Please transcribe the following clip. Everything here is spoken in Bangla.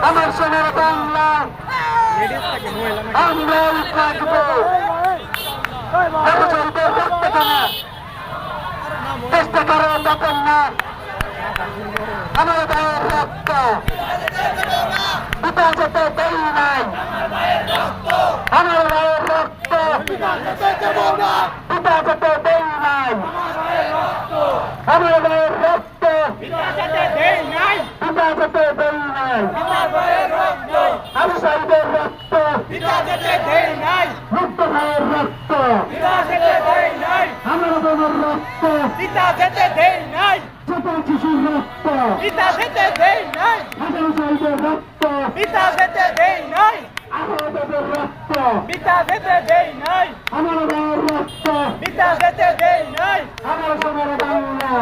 আমার সোনার বাংলা আমরাই থাকবো। চলবে রক্ত টানা, চেষ্টা করো তখন না আমার ভাইয়ের রক্ত পিতা যেতে দেই নাই, আমার ভাইয়ের রক্ত পিতা যেতে দেই নাই, আমার ভাইয়ের রক্ত পিতা যেতে দেই নাই, আমি সাইদের রক্ত পিতা যেতে দেই নাই, মুক্ত ভাইয়ের রক্ত পিতা যেতে দেই নাই, আমার বোনের রক্ত পিতা যেতে দেই নাই, ছোট শিশুর রক্ত পিতা যেতে দেই নাই, হাজার সাইদের রক্ত পিতা যেতে দেই নাই, আমাদের রক্ত পিতা যেতে দেই নাই, আমার ভাইয়ের রক্ত পিতা যেতে দেই নাই, আমার সোনার বাংলা